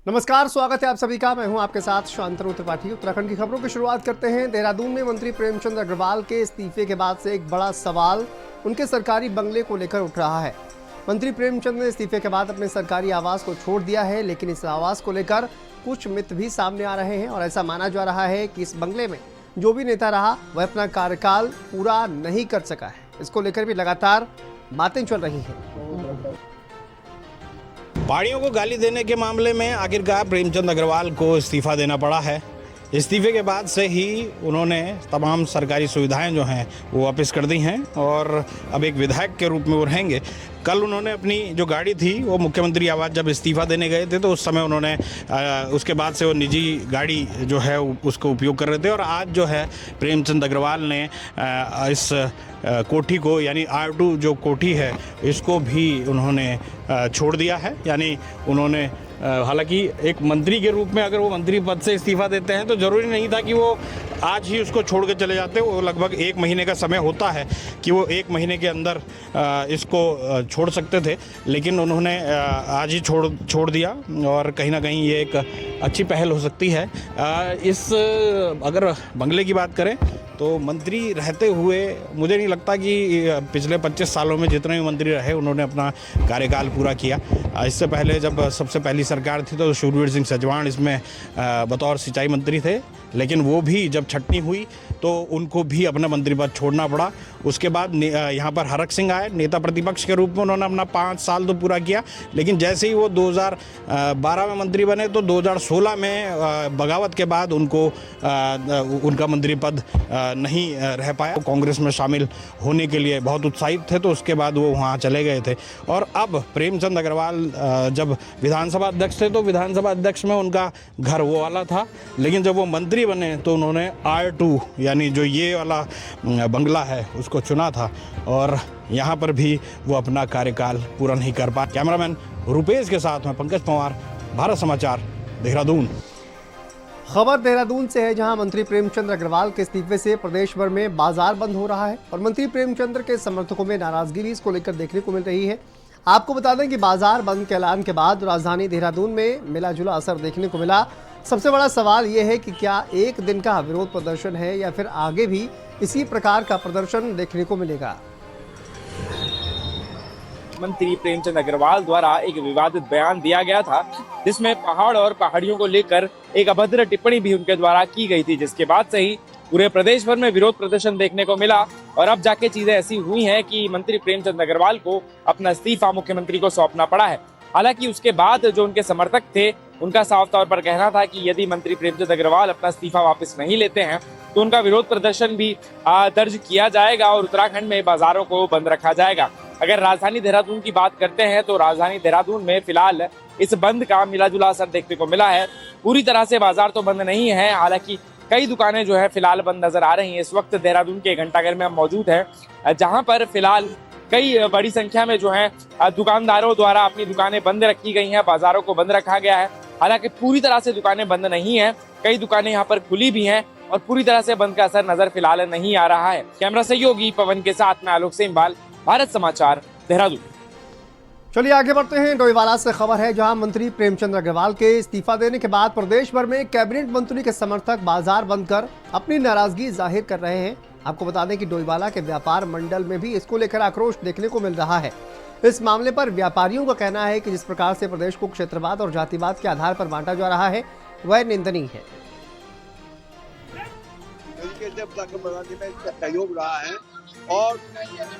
नमस्कार, स्वागत है आप सभी का। मैं हूं आपके साथ शांतनु त्रिपाठी। उत्तराखंड की खबरों की शुरुआत करते हैं। देहरादून में मंत्री प्रेमचंद अग्रवाल के इस्तीफे के बाद से एक बड़ा सवाल उनके सरकारी बंगले को लेकर उठ रहा है। मंत्री प्रेमचंद ने इस्तीफे के बाद अपने सरकारी आवास को छोड़ दिया है, लेकिन इस आवास को लेकर कुछ मिथ भी सामने आ रहे हैं और ऐसा माना जा रहा है कि इस बंगले में जो भी नेता रहा वह अपना कार्यकाल पूरा नहीं कर सका है। इसको लेकर भी लगातार बातें चल रही हैं। पहाड़ियों को गाली देने के मामले में आखिरकार प्रेमचंद अग्रवाल को इस्तीफा देना पड़ा है। इस्तीफे के बाद से ही उन्होंने तमाम सरकारी सुविधाएं जो हैं वो वापस कर दी हैं और अब एक विधायक के रूप में वो रहेंगे। कल उन्होंने अपनी जो गाड़ी थी वो मुख्यमंत्री आवास जब इस्तीफा देने गए थे तो उस समय उन्होंने उसके बाद से वो निजी गाड़ी जो है उसको उपयोग कर रहे थे और आज जो है प्रेमचंद अग्रवाल ने इस कोठी को यानी R2 जो कोठी है इसको भी उन्होंने छोड़ दिया है। यानी उन्होंने हालांकि एक मंत्री के रूप में अगर वो मंत्री पद से इस्तीफा देते हैं तो ज़रूरी नहीं था कि वो आज ही उसको छोड़ के चले जाते। वो लगभग 1 महीने का समय होता है कि वो 1 महीने के अंदर इसको छोड़ सकते थे, लेकिन उन्होंने आज ही छोड़ दिया और कहीं ना कहीं ये एक अच्छी पहल हो सकती है। अगर बंगले की बात करें तो मंत्री रहते हुए मुझे नहीं लगता कि पिछले 25 सालों में जितने भी मंत्री रहे उन्होंने अपना कार्यकाल पूरा किया। इससे पहले जब सबसे पहली सरकार थी तो शूरवीर सिंह सजवाण इसमें बतौर सिंचाई मंत्री थे, लेकिन वो भी जब छटनी हुई तो उनको भी अपना मंत्री पद छोड़ना पड़ा। उसके बाद यहाँ पर हरक सिंह आए, नेता प्रतिपक्ष के रूप में उन्होंने अपना 5 साल तो पूरा किया, लेकिन जैसे ही वो 2012 में मंत्री बने तो 2016 में बगावत के बाद उनका मंत्री पद नहीं रह पाया। कांग्रेस में शामिल होने के लिए बहुत उत्साहित थे तो उसके बाद वो वहाँ चले गए थे। और अब प्रेमचंद अग्रवाल जब विधानसभा अध्यक्ष थे तो विधानसभा अध्यक्ष में उनका घर वो वाला था, लेकिन जब वो मंत्री बने तो उन्होंने R2 यानी जो ये वाला बंगला है उसको चुना था और यहाँ पर भी वो अपना कार्यकाल पूरा नहीं कर पाए। कैमरामैन रुपेश के साथ में पंकज पंवार, भारत समाचार, देहरादून। खबर देहरादून से है, जहां मंत्री प्रेमचंद अग्रवाल के इस्तीफे से प्रदेश भर में बाजार बंद हो रहा है और मंत्री प्रेमचंद के समर्थकों में नाराजगी भी इसको लेकर देखने को मिल रही है। आपको बता दें कि बाजार बंद के ऐलान के बाद राजधानी देहरादून में मिला जुला असर देखने को मिला। सबसे बड़ा सवाल यह है कि क्या एक दिन का विरोध प्रदर्शन है या फिर आगे भी इसी प्रकार का प्रदर्शन देखने को मिलेगा। मंत्री प्रेमचंद अग्रवाल द्वारा एक विवादित बयान दिया गया था जिसमें पहाड़ और पहाड़ियों को लेकर एक अभद्र टिप्पणी भी उनके द्वारा की गई थी, जिसके बाद से ही पूरे प्रदेश भर में विरोध प्रदर्शन देखने को मिला और अब जाके चीजें ऐसी हुई हैं कि मंत्री प्रेमचंद अग्रवाल को अपना इस्तीफा मुख्यमंत्री को सौंपना पड़ा है। हालांकि उसके बाद जो उनके समर्थक थे उनका साफ तौर पर कहना था कि यदि मंत्री प्रेमचंद अग्रवाल अपना इस्तीफा वापस नहीं लेते हैं तो उनका विरोध प्रदर्शन भी दर्ज किया जाएगा और उत्तराखंड में बाजारों को बंद रखा जाएगा। अगर राजधानी देहरादून की बात करते हैं तो राजधानी देहरादून में फिलहाल इस बंद का मिला जुला असर देखने को मिला है। पूरी तरह से बाजार तो बंद नहीं है, हालांकि कई दुकानें जो है फिलहाल बंद नजर आ रही हैं। इस वक्त देहरादून के घंटाघर में हम मौजूद हैं, जहां पर फिलहाल कई बड़ी संख्या में जो है दुकानदारों द्वारा अपनी दुकानें बंद रखी गई हैं, बाजारों को बंद रखा गया है। हालांकि पूरी तरह से दुकानें बंद नहीं है, कई दुकानें यहाँ पर खुली भी हैं और पूरी तरह से बंद का असर नजर फिलहाल नहीं आ रहा है। कैमरा सहयोगी पवन के साथ में आलोक सेमवाल, भारत समाचार, देहरादून। चलिए आगे बढ़ते हैं। डोईवाला से खबर है, जहां मंत्री प्रेमचंद अग्रवाल के इस्तीफा देने के बाद प्रदेश भर में कैबिनेट मंत्री के समर्थक बाजार बंद कर अपनी नाराजगी जाहिर कर रहे हैं। आपको बता दें कि डोईवाला के व्यापार मंडल में भी इसको लेकर आक्रोश देखने को मिल रहा है। इस मामले पर व्यापारियों का कहना है कि जिस प्रकार से प्रदेश को क्षेत्रवाद और जातिवाद के आधार पर बांटा जा रहा है वह निंदनीय है। सहयोग रहा है और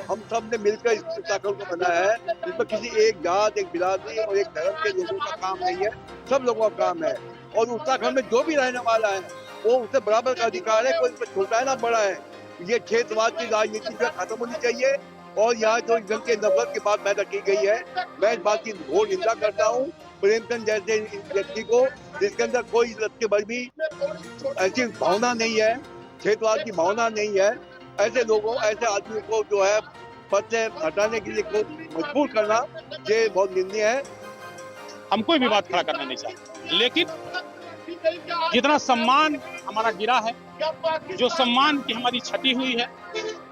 हम सब ने मिलकर इस उत्तराखंड को बनाया है, जिसमें किसी एक जात, एक बिरादरी और एक धर्म के लोगों का काम नहीं है, सब लोगों का काम है। और उत्तराखंड में जो भी रहने वाला है वो उससे बराबर का अधिकार है, कोई छोटा है ना बड़ा है। ये क्षेत्रवाद की राजनीति जो खत्म होनी चाहिए और यहाँ जो जन के नफरत की बात पैदा की गई है, मैं इस बात की घोर निंदा करता हूँ। प्रेमचंद जैसे व्यक्ति को, जिसके अंदर कोई रत्ते भर भी ऐसी भावना नहीं है, क्षेत्रवाद की भावना नहीं है, ऐसे लोगों, ऐसे आदमी को जो है पद से हटाने के लिए मजबूर करना ये बहुत निंदनीय है। हम कोई भी बात खड़ा करना नहीं चाहते, लेकिन जितना सम्मान हमारा गिरा है, जो सम्मान की हमारी क्षति हुई है,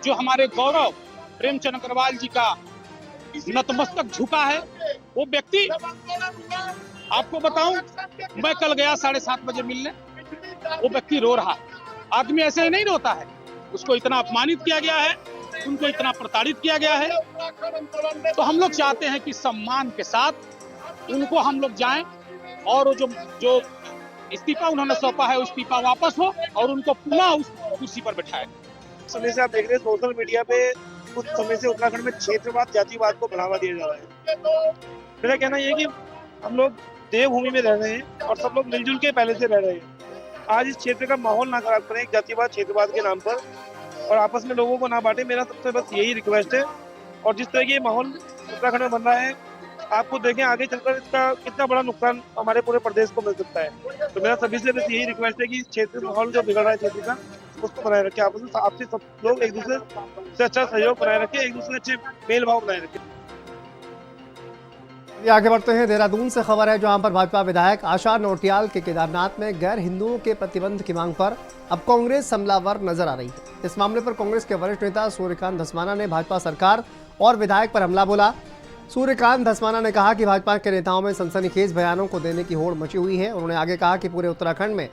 जो हमारे गौरव प्रेमचंद अग्रवाल जी का नतमस्तक झुका है, वो व्यक्ति आपको बताऊं, मैं कल गया 7:30 बजे मिलने, वो व्यक्ति रो रहा है। आदमी ऐसे ही नहीं रोता है, उसको इतना अपमानित किया गया है, उनको इतना प्रताड़ित किया गया है। तो हम लोग चाहते हैं कि सम्मान के साथ उनको हम लोग जाएं और जो इस्तीफा उन्होंने सौंपा है, इस्तीफा वापस हो और उनको पुनः उस कुर्सी पर बैठाएं। समय से आप देख रहे हैं सोशल मीडिया पे कुछ समय से उत्तराखंड में क्षेत्रवाद जातिवाद को बढ़ावा दिया जा रहा है। मेरा कहना यह है कि हम लोग देवभूमि में रह रहे हैं और सब लोग मिलजुल के पहले से रह रहे हैं। आज इस क्षेत्र का माहौल ना खराब करें जातिवाद क्षेत्रवाद के नाम पर और आपस में लोगों को ना बांटे। मेरा सबसे बस यही रिक्वेस्ट है। और जिस तरह की माहौल उत्तराखंड में बन रहा है, आपको देखें आगे चलकर इसका कितना बड़ा नुकसान हमारे पूरे प्रदेश को मिल सकता है। तो मेरा सभी से बस यही रिक्वेस्ट है कि क्षेत्र माहौल जो बिगड़ रहा है क्षेत्र का, उसको बनाए रखें। आपसे सब लोग एक दूसरे से अच्छा सहयोग बनाए रखें, एक दूसरे अच्छे मेल भाव बनाए रखें। आगे बढ़ते हैं। देहरादून से खबर है जहां पर भाजपा विधायक आशा नोटियाल के केदारनाथ में गैर हिंदुओं के प्रतिबंध की मांग पर अब कांग्रेस हमलावर नजर आ रही है। इस मामले पर कांग्रेस के वरिष्ठ नेता सूर्यकांत धस्माना ने भाजपा सरकार और विधायक पर हमला बोला। सूर्यकांत धस्माना ने कहा कि भाजपा के नेताओं में सनसनीखेज बयानों को देने की होड़ मची हुई है। उन्होंने आगे कहा कि पूरे उत्तराखंड में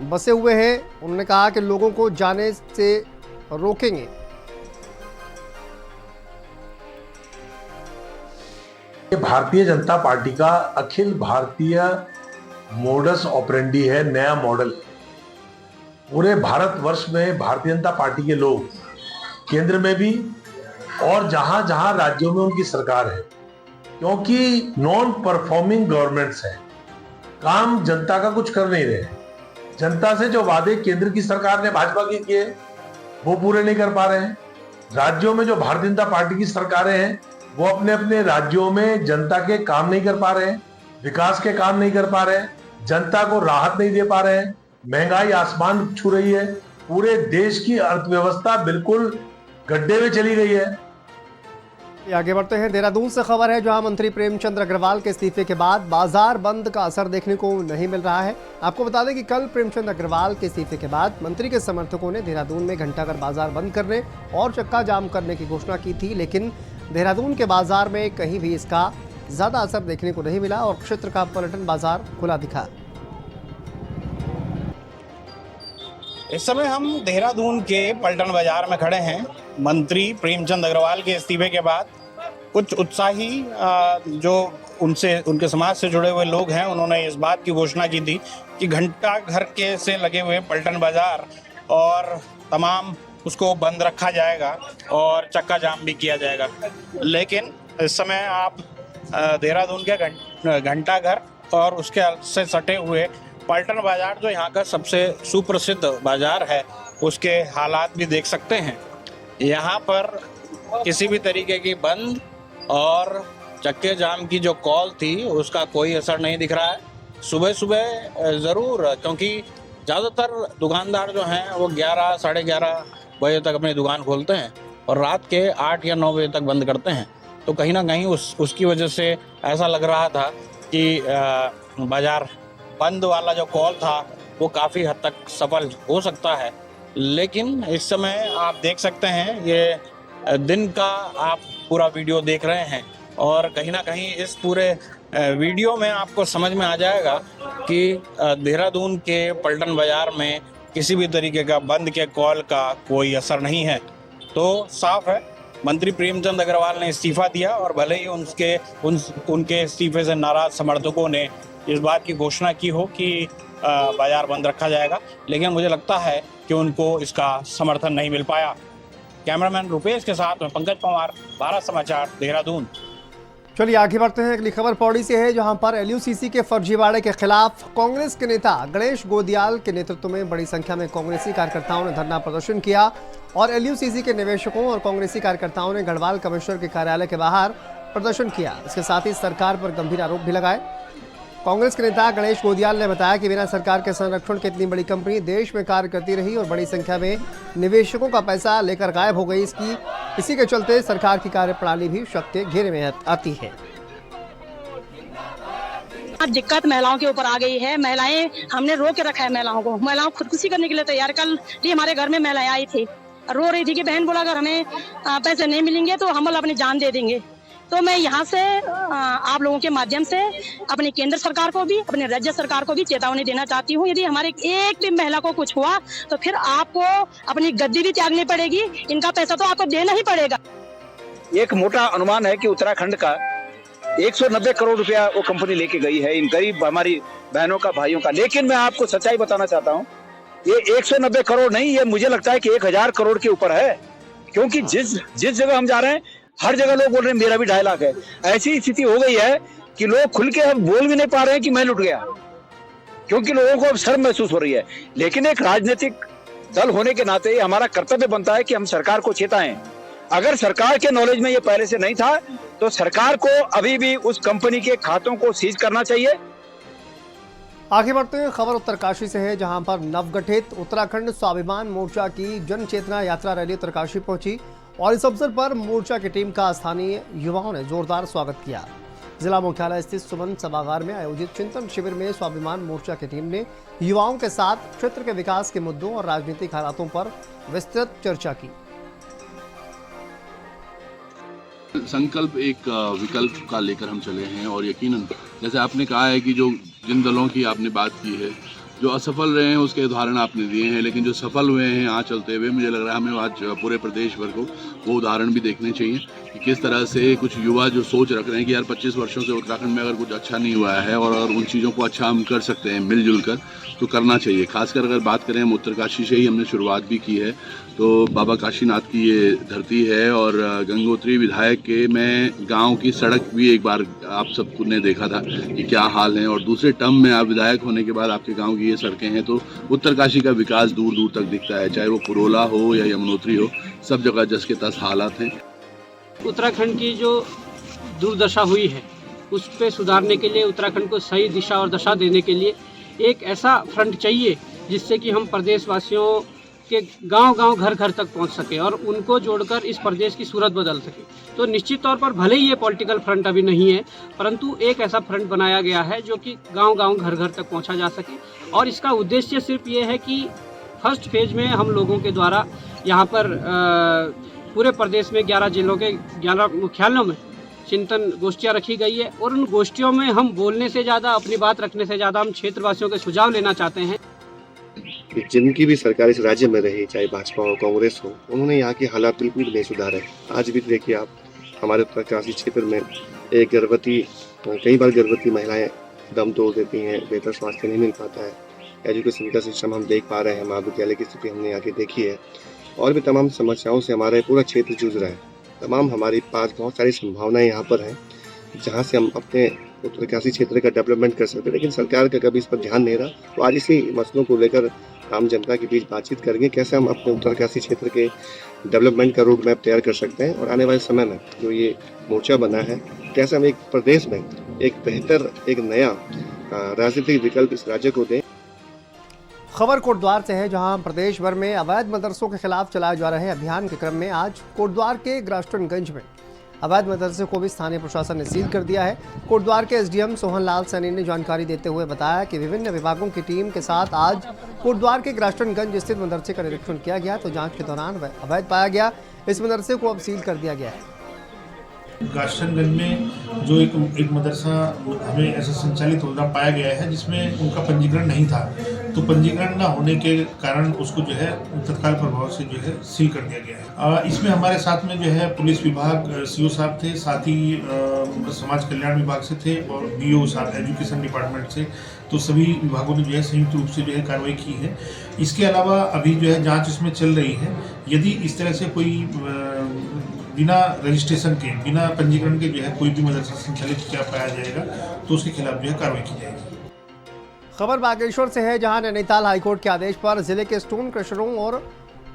बसे हुए हैं। उन्होंने कहा कि लोगों को जाने से रोकेंगे। भारतीय जनता पार्टी का अखिल भारतीय मोडस ऑपरेंडी है, नया मॉडल। पूरे भारतवर्ष में भारतीय जनता पार्टी के लोग केंद्र में भी और जहां जहां राज्यों में उनकी सरकार है, क्योंकि नॉन परफॉर्मिंग गवर्नमेंट्स है, काम जनता का कुछ कर नहीं रहे। जनता से जो वादे केंद्र की सरकार ने भाजपा के किए वो पूरे नहीं कर पा रहे हैं। राज्यों में जो भारतीय जनता पार्टी की सरकारें हैं वो अपने अपने राज्यों में जनता के काम नहीं कर पा रहे हैं, विकास के काम नहीं कर पा रहे हैं, जनता को राहत नहीं दे पा रहे हैं। महंगाई आसमान छू रही है, पूरे देश की अर्थव्यवस्था बिल्कुल गड्ढे में चली गई है। आगे बढ़ते हैं। देहरादून से खबर है जहां मंत्री प्रेमचंद अग्रवाल के इस्तीफे के बाद बाजार बंद का असर देखने को नहीं मिल रहा है। आपको बता दें कि कल प्रेमचंद अग्रवाल के इस्तीफे के बाद मंत्री के समर्थकों ने देहरादून में घंटाघर बाजार बंद करने और चक्का जाम करने की घोषणा की थी, लेकिन देहरादून के बाजार में कहीं भी इसका ज्यादा असर देखने को नहीं मिला और क्षेत्र का पर्यटन बाजार खुला दिखा। इस समय हम देहरादून के पलटन बाजार में खड़े हैं। मंत्री प्रेमचंद अग्रवाल के इस्तीफे के बाद कुछ उत्साही जो उनके समाज से जुड़े हुए लोग हैं, उन्होंने इस बात की घोषणा की थी कि घंटा घर के से लगे हुए पलटन बाजार और तमाम उसको बंद रखा जाएगा और चक्का जाम भी किया जाएगा। लेकिन इस समय आप देहरादून के घंटा घर और उसके से सटे हुए पलटन बाजार, जो यहाँ का सबसे सुप्रसिद्ध बाजार है, उसके हालात भी देख सकते हैं। यहाँ पर किसी भी तरीके की बंद और चक्के जाम की जो कॉल थी उसका कोई असर नहीं दिख रहा है। सुबह सुबह ज़रूर, क्योंकि ज़्यादातर दुकानदार जो हैं वो 11 साढ़े 11 बजे तक अपनी दुकान खोलते हैं और रात के 8 या 9 बजे तक बंद करते हैं। तो कहीं ना कहीं उसकी वजह से ऐसा लग रहा था कि बाजार बंद वाला जो कॉल था वो काफ़ी हद तक सफल हो सकता है। लेकिन इस समय आप देख सकते हैं, ये दिन का आप पूरा वीडियो देख रहे हैं और कहीं ना कहीं इस पूरे वीडियो में आपको समझ में आ जाएगा कि देहरादून के पलटन बाजार में किसी भी तरीके का बंद के कॉल का कोई असर नहीं है। तो साफ है, मंत्री प्रेमचंद अग्रवाल ने इस्तीफा दिया और भले ही उनके इस्तीफे से नाराज समर्थकों ने इस बात की घोषणा की हो कि बाजार बंद रखा जाएगा, लेकिन मुझे लगता है कि उनको इसका समर्थन नहीं मिल पाया। कैमरामैन रुपेश के साथ में पंकज पवार, भारत समाचार, देहरादून। चलिए आगे बढ़ते हैं। अगली खबर पौड़ी से है जहां पर एलयूसीसी के फर्जीवाड़े के खिलाफ कांग्रेस के नेता गणेश गोदियाल के नेतृत्व में बड़ी संख्या में कांग्रेसी कार्यकर्ताओं ने धरना प्रदर्शन किया और एलयूसीसी के निवेशकों और कांग्रेसी कार्यकर्ताओं ने गढ़वाल कमिश्नर के कार्यालय के बाहर प्रदर्शन किया। इसके साथ ही सरकार पर गंभीर आरोप भी लगाए। कांग्रेस के नेता गणेश गोदियाल ने बताया कि बिना सरकार के संरक्षण की इतनी बड़ी कंपनी देश में कार्य करती रही और बड़ी संख्या में निवेशकों का पैसा लेकर गायब हो गई। इसी के चलते सरकार की कार्यप्रणाली भी शक के घेरे में आती है। दिक्कत महिलाओं के ऊपर आ गई है। महिलाएं, हमने रोक के रखा है महिलाओं को। महिलाओं खुदकुशी करने के लिए तैयार। कल भी हमारे घर में महिलाएं आई थी, रो रही थी कि बहन बोला अगर हमें पैसे नहीं मिलेंगे तो हम अपनी जान दे देंगे। तो मैं यहाँ से आप लोगों के माध्यम से अपनी केंद्र सरकार को भी, अपने राज्य सरकार को भी चेतावनी देना चाहती हूँ, यदि हमारे एक भी महिला को कुछ हुआ तो फिर आपको अपनी गद्दी भी त्यागनी पड़ेगी, इनका पैसा तो आपको देना ही पड़ेगा। एक मोटा अनुमान है कि उत्तराखंड का 190 करोड़ रुपया वो कंपनी लेके गई है इन गरीब हमारी बहनों का, भाइयों का। लेकिन मैं आपको सच्चाई बताना चाहता हूँ, ये 190 करोड़ नहीं, ये मुझे लगता है कि 1000 करोड़ के ऊपर है, क्योंकि जिस जगह हम जा रहे हैं हर जगह लोग बोल रहे हैं मेरा भी 2.5 लाख है। ऐसी स्थिति हो गई है कि लोग खुल के अब बोल भी नहीं पा रहे हैं कि मैं लुट गया, क्योंकि लोगों को अब शर्म महसूस हो रही है। लेकिन एक राजनीतिक दल होने के नाते हमारा कर्तव्य बनता है कि हम सरकार को चेताएं। अगर सरकार के नॉलेज में ये पहले से नहीं था तो सरकार को अभी भी उस कंपनी के खातों को सीज करना चाहिए। आगे बढ़ते हैं, खबर उत्तरकाशी से है, जहां पर नवगठित उत्तराखंड स्वाभिमान मोर्चा की जन चेतना यात्रा रैली उत्तरकाशी पहुंची और इस अवसर पर मोर्चा की टीम का स्थानीय युवाओं ने जोरदार स्वागत किया। जिला मुख्यालय स्थित सुमन सभागार में आयोजित चिंतन शिविर में स्वाभिमान मोर्चा की टीम ने युवाओं के साथ क्षेत्र के विकास के मुद्दों और राजनीतिक हालातों पर विस्तृत चर्चा की। संकल्प एक विकल्प का लेकर हम चले हैं और यकीनन जैसे आपने कहा है कि जो जिन दलों की आपने बात की है, जो असफल रहे हैं उसके उदाहरण आपने दिए हैं, लेकिन जो सफल हुए हैं यहाँ चलते हुए, मुझे लग रहा है हमें आज पूरे प्रदेश भर को वो उदाहरण भी देखने चाहिए कि किस तरह से कुछ युवा जो सोच रख रहे हैं कि यार 25 वर्षों से उत्तराखंड में अगर कुछ अच्छा नहीं हुआ है और अगर उन चीज़ों को अच्छा हम कर सकते हैं मिलजुल कर, तो करना चाहिए। खासकर अगर बात करें हम उत्तरकाशी से ही हमने शुरुआत भी की है, तो बाबा काशीनाथ की ये धरती है और गंगोत्री विधायक के मैं गांव की सड़क भी एक बार आप सबने देखा था कि क्या हाल है, और दूसरे टर्म में आप विधायक होने के बाद आपके गांव की ये सड़कें हैं, तो उत्तरकाशी का विकास दूर दूर तक दिखता है, चाहे वो पुरोला हो या यमुनोत्री हो, सब जगह जस के तस हालात हैं। उत्तराखंड की जो दुर्दशा हुई है उस पर सुधारने के लिए, उत्तराखंड को सही दिशा और दशा देने के लिए एक ऐसा फ्रंट चाहिए जिससे कि हम प्रदेशवासियों के गांव-गांव घर-घर तक पहुंच सके और उनको जोड़कर इस प्रदेश की सूरत बदल सके। तो निश्चित तौर पर भले ही ये पॉलिटिकल फ्रंट अभी नहीं है, परंतु एक ऐसा फ्रंट बनाया गया है जो कि गांव-गांव घर-घर तक पहुंचा जा सके। और इसका उद्देश्य सिर्फ ये है कि फर्स्ट फेज में हम लोगों के द्वारा यहाँ पर पूरे प्रदेश में 11 जिलों के 11 मुख्यालयों में चिंतन गोष्ठियाँ रखी गई है और उन गोष्ठियों में हम बोलने से ज़्यादा, अपनी बात रखने से ज़्यादा हम क्षेत्रवासियों के सुझाव लेना चाहते हैं। जिनकी भी सरकार इस राज्य में रही, चाहे भाजपा हो कांग्रेस हो, उन्होंने यहाँ के हालात बिल्कुल भी नहीं सुधारे। आज भी देखिए आप, हमारे उत्तरकाशी क्षेत्र में एक कई बार गर्भवती महिलाएं दम तोड़ देती हैं, बेहतर स्वास्थ्य नहीं मिल पाता है, एजुकेशन का सिस्टम हम देख पा रहे हैं, महाविद्यालय की स्थिति हमने यहाँ की देखी है, और भी तमाम समस्याओं से हमारा पूरा क्षेत्र जूझ रहा है। तमाम हमारे पास बहुत सारी संभावनाएं यहाँ पर हैं जहाँ से हम अपने उत्तरकाशी क्षेत्र का डेवलपमेंट कर सकते हैं, लेकिन सरकार का कभी इस पर ध्यान नहीं रहा। तो आज इसी मसलों को लेकर आम जनता के बीच बातचीत करेंगे, कैसे हम अपने उत्तरकाशी क्षेत्र के डेवलपमेंट का रोड मैप तैयार कर सकते हैं और आने वाले समय में जो ये मोर्चा बना है, कैसे हम एक प्रदेश में एक बेहतर, एक नया राजनीतिक विकल्प इस राज्य को दें। खबर कोटद्वार से है, जहां प्रदेश भर में अवैध मदरसों के खिलाफ चलाए जा रहे अभियान के क्रम में आज कोटद्वार के ग्रास्टनगंज में अवैध मदरसे को भी स्थानीय प्रशासन ने सील कर दिया है। कोटद्वार के एसडीएम सोहन लाल सैनी ने जानकारी देते हुए बताया कि विभिन्न विभागों की टीम के साथ आज कोटद्वार के ग्रास्टनगंज स्थित मदरसे का निरीक्षण किया गया, तो जांच के दौरान अवैध पाया गया। इस मदरसे को अब सील कर दिया गया है। ग्रास्टनगंज में जो एक मदरसा हमें ऐसा संचालित होता पाया गया है जिसमें उनका पंजीकरण नहीं था, तो पंजीकरण न होने के कारण उसको जो है तत्काल प्रभाव से जो है सील कर दिया गया है। इसमें हमारे साथ में जो है पुलिस विभाग सीओ साहब थे, साथ ही समाज कल्याण विभाग से थे और बीओ साहब एजुकेशन डिपार्टमेंट से, तो सभी विभागों ने जो है संयुक्त रूप से जो है कार्रवाई की है। इसके अलावा अभी जो है जाँच इसमें चल रही है। यदि इस तरह से कोई बिना रजिस्ट्रेशन के, बिना पंजीकरण के जो है कोई भी मदरसा संचालित किया पाया जाएगा तो उसके खिलाफ जो है कार्रवाई की जाएगी। खबर बागेश्वर से है, जहां नैनीताल हाईकोर्ट के आदेश पर जिले के स्टोन क्रशरों और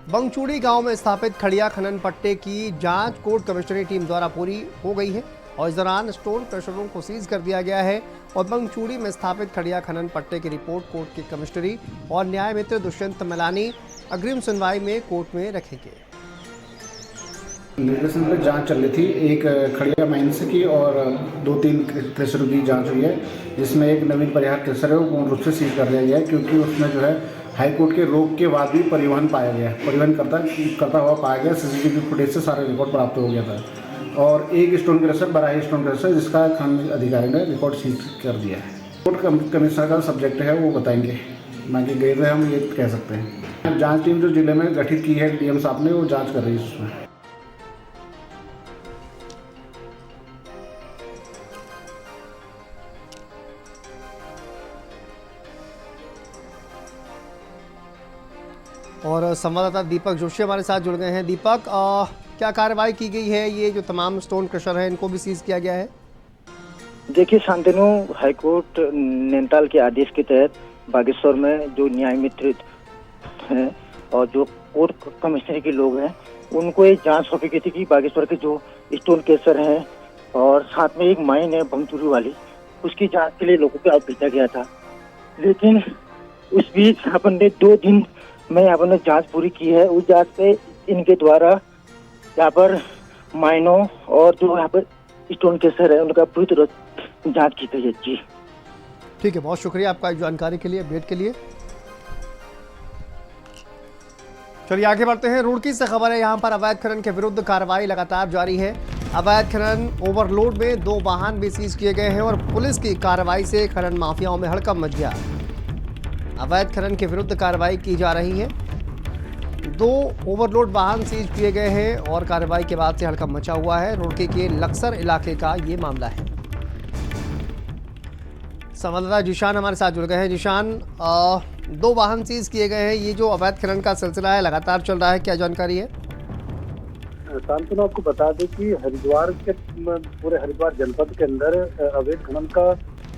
बंगचूड़ी गांव में स्थापित खड़िया खनन पट्टे की जांच कोर्ट कमिश्नरी टीम द्वारा पूरी हो गई है और इस दौरान स्टोन क्रशरों को सीज कर दिया गया है और बंगचूड़ी में स्थापित खड़िया खनन पट्टे की रिपोर्ट कोर्ट के कमिश्नरी और न्याय मित्र दुष्यंत मलानी अग्रिम सुनवाई में कोर्ट में रखेंगे। निर्देशन पर जांच चल रही थी, एक खड़िया माइंस की और 2-3 क्रेशरों की जांच हुई है, जिसमें एक नवीन परिहार क्रेशर है वो पूर्ण रूप से सीज कर दिया गया है, क्योंकि उसमें जो है हाईकोर्ट के रोक के बाद भी परिवहन पाया गया, परिवहन करता हुआ पाया गया। सीसीटीवी फुटेज से सारा रिकॉर्ड प्राप्त हो गया था। और एक stone crusher, Barahi stone crusher, जिसका खान अधिकारी ने रिकॉर्ड सीज कर दिया है। कोर्ट कमिश्नर का सब्जेक्ट है, वो बताएंगे, बाकी गए हुए हम ये कह सकते हैं। जांच टीम जो जिले में गठित की है डीएम साहब ने, वो जांच कर रही है उसमें। और संवाददाता दीपक जोशी हमारे साथ जुड़ गए हैं। दीपक, क्या कार्रवाई की गई है? ये जो तमाम स्टोन क्रशर है इनको भी सीज किया गया है? देखिए शांतनु, हाईकोर्ट नैनीताल के आदेश के तहत बागेश्वर में जो न्याय मित्र हैं और जो कोर्ट कमिश्नर के लोग हैं, उनको एक जांच सौंपी गई थी कि बागेश्वर के जो स्टोन क्रशर हैं और साथ में एक माइन है भंगचूरी वाली, उसकी जांच के लिए लोगों को भेजा गया था। लेकिन उस बीच अपन ने 2 दिन में यहाँ पर जांच पूरी की है। उस जांच पे इनके द्वारा यहाँ पर माइनों और जो यहाँ पर स्टोन क्रशर है उनका पूरी तरह जांच की गई है। जी ठीक है, बहुत शुक्रिया आपका जानकारी के लिए, अपडेट के लिए। चलिए आगे बढ़ते हैं। रुड़की से खबर है, यहाँ पर अवैध खनन के विरुद्ध कार्रवाई लगातार जारी है। अवैध खनन ओवरलोड में 2 वाहन भी सीज किए गए हैं और पुलिस की कार्रवाई से खनन माफियाओं में हड़कंप मच गया। अवैध खनन के विरुद्ध कार्रवाई की जा रही है। 2 ओवरलोड वाहन सीज किए गए हैं और कार्रवाई के बाद से हड़कंप मचा हुआ है। रुड़की के लक्सर इलाके का ये मामला है। संवाददाता जिशान हमारे साथ जुड़ गए हैं। जिशान, 2 वाहन सीज किए गए हैं। ये जो अवैध खनन का सिलसिला है लगातार चल रहा है, क्या जानकारी है? शांतनु, आपको बता दें कि हरिद्वार के पूरे हरिद्वार जनपद के अंदर अवैध खनन का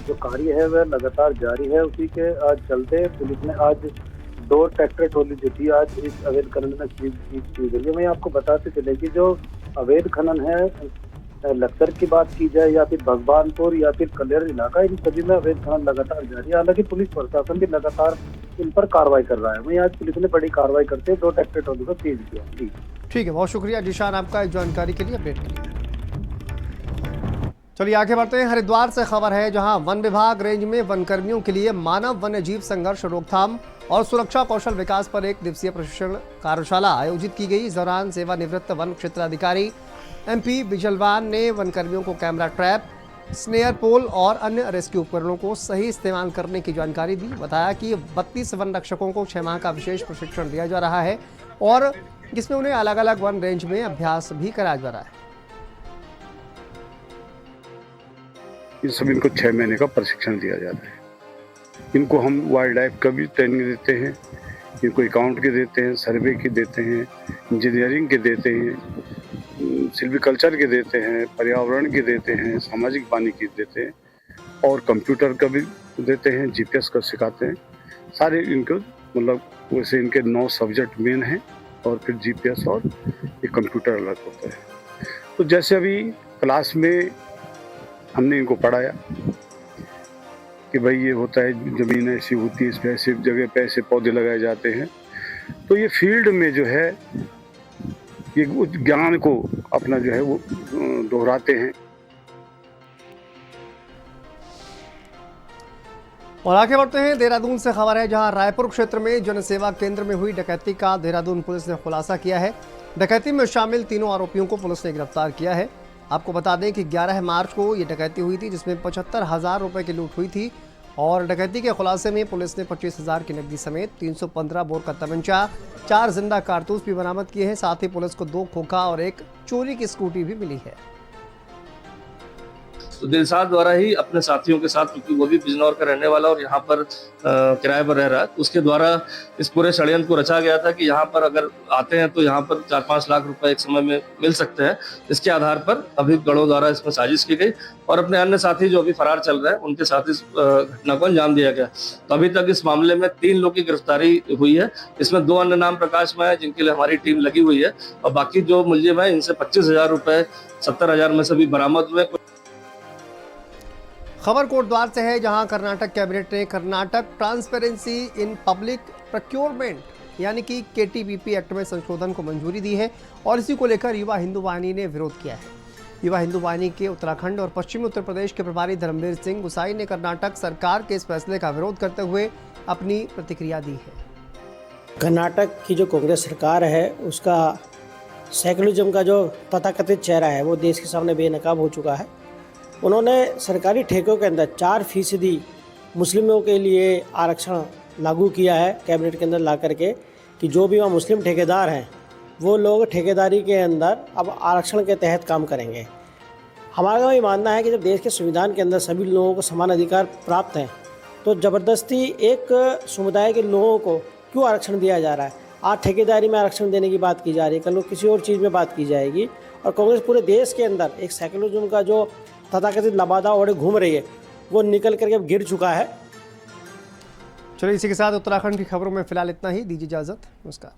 जो कार्य है वह लगातार जारी है। उसी के आज चलते पुलिस ने आज 2 ट्रैक्टर ट्रॉली जो थी आज इस अवैध खनन में की गई है। मैं आपको बताते चले कि जो अवैध खनन है, लक्सर की बात की जाए या फिर भगवानपुर या फिर कलेर इलाका, इन सभी में अवैध खनन लगातार जारी है। हालांकि पुलिस प्रशासन भी लगातार इन पर कार्रवाई कर रहा है। वहीं आज पुलिस ने बड़ी कार्रवाई करते हुए 2 ट्रैक्टर ट्रॉली को सीज किया। जी ठीक है, बहुत शुक्रिया जिशान आपका इस जानकारी के लिए, अपडेट के लिए। चलिए आगे बढ़ते हैं। हरिद्वार से खबर है, जहां वन विभाग रेंज में वनकर्मियों के लिए मानव वन्य जीव संघर्ष रोकथाम और सुरक्षा कौशल विकास पर 1 दिवसीय प्रशिक्षण कार्यशाला आयोजित की गई। इस दौरान सेवानिवृत्त वन क्षेत्राधिकारी MP बिजलवान ने वनकर्मियों को कैमरा ट्रैप, स्नेयर पोल और अन्य रेस्क्यू उपकरणों को सही इस्तेमाल करने की जानकारी दी। बताया कि 32 वन रक्षकों को 6 माह का विशेष प्रशिक्षण दिया जा रहा है और जिसमें उन्हें अलग अलग वन रेंज में अभ्यास भी कराया जा रहा है। इस सब इनको 6 महीने का प्रशिक्षण दिया जाता है। इनको हम वाइल्ड लाइफ का भी ट्रेनिंग देते हैं, इनको अकाउंट के देते हैं, सर्वे के देते हैं, इंजीनियरिंग के देते हैं, सिल्वीकल्चर के देते हैं, पर्यावरण के देते हैं, सामाजिक पानी की देते हैं और कंप्यूटर का भी देते हैं, GPS का सिखाते हैं। सारे इनको मतलब वैसे इनके 9 सब्जेक्ट मेन हैं और फिर GPS और ये कंप्यूटर अलग होता है। तो जैसे अभी क्लास में हमने इनको पढ़ाया कि भाई ये होता है, ज़मीन ऐसी होती है, इस पे ऐसी जगह पे ऐसे पौधे लगाए जाते हैं। तो ये फील्ड में जो है ये ज्ञान को अपना जो है वो दोहराते हैं। और आगे बढ़ते हैं। देहरादून से खबर है, जहां रायपुर क्षेत्र में जनसेवा केंद्र में हुई डकैती का देहरादून पुलिस ने खुलासा किया है। डकैती में शामिल 3 आरोपियों को पुलिस ने गिरफ्तार किया है। आपको बता दें कि 11 मार्च को ये डकैती हुई थी, जिसमें 75,000 रुपये की लूट हुई थी और डकैती के खुलासे में पुलिस ने 25,000 की नकदी समेत 315 बोर का तमंचा, 4 जिंदा कारतूस भी बरामद किए हैं। साथ ही पुलिस को 2 खोखा और 1 चोरी की स्कूटी भी मिली है। तो दिलशाद द्वारा ही अपने साथियों के साथ, क्योंकि वो भी बिजनौर का रहने वाला और यहाँ पर किराए पर रह रहा है, उसके द्वारा इस पूरे षड्यंत्र को रचा गया था कि यहाँ पर अगर आते हैं तो यहाँ पर 4-5 लाख रुपए एक समय में मिल सकते हैं। इसके आधार पर अभियुक्तगणों द्वारा इसमें साजिश की गई और अपने अन्य साथी जो अभी फरार चल रहे हैं उनके साथ इस घटना को अंजाम दिया गया। तो अभी तक इस मामले में 3 लोग की गिरफ्तारी हुई है। इसमें 2 अन्य नाम प्रकाश में है, जिनके लिए हमारी टीम लगी हुई है और बाकी जो मुलजिम है इनसे 25,000 रुपए 70,000 में से भी बरामद हुए। खबर कोटद्वार से है, जहां कर्नाटक कैबिनेट ने Karnataka transparency in public procurement यानी कि KTPP एक्ट में संशोधन को मंजूरी दी है और इसी को लेकर युवा हिंदू वाहिनी ने विरोध किया है। युवा हिंदू वाहिनी के उत्तराखंड और पश्चिमी उत्तर प्रदेश के प्रभारी धर्मवीर सिंह गुसाई ने कर्नाटक सरकार के इस फैसले का विरोध करते हुए अपनी प्रतिक्रिया दी है। कर्नाटक की जो कांग्रेस सरकार है उसका सेकुलरिज्म का जो तथाकथित चेहरा है वो देश के सामने बेनकाब हो चुका है। उन्होंने सरकारी ठेकों के अंदर 4% मुस्लिमों के लिए आरक्षण लागू किया है कैबिनेट के अंदर ला करके, कि जो भी वहाँ मुस्लिम ठेकेदार हैं वो लोग ठेकेदारी के अंदर अब आरक्षण के तहत काम करेंगे। हमारा ये मानना है कि जब देश के संविधान के अंदर सभी लोगों को समान अधिकार प्राप्त हैं तो ज़बरदस्ती एक समुदाय के लोगों को क्यों आरक्षण दिया जा रहा है। आज ठेकेदारी में आरक्षण देने की बात की जा रही है, कल किसी और चीज़ में बात की जाएगी। और कांग्रेस पूरे देश के अंदर एक सेकुलरिज्म का जो तथाकथित लबादा ओढ़े घूम रही है वो निकल करके अब गिर चुका है। चलिए इसी के साथ उत्तराखंड की खबरों में फिलहाल इतना ही। दीजिए इजाज़त, नमस्कार।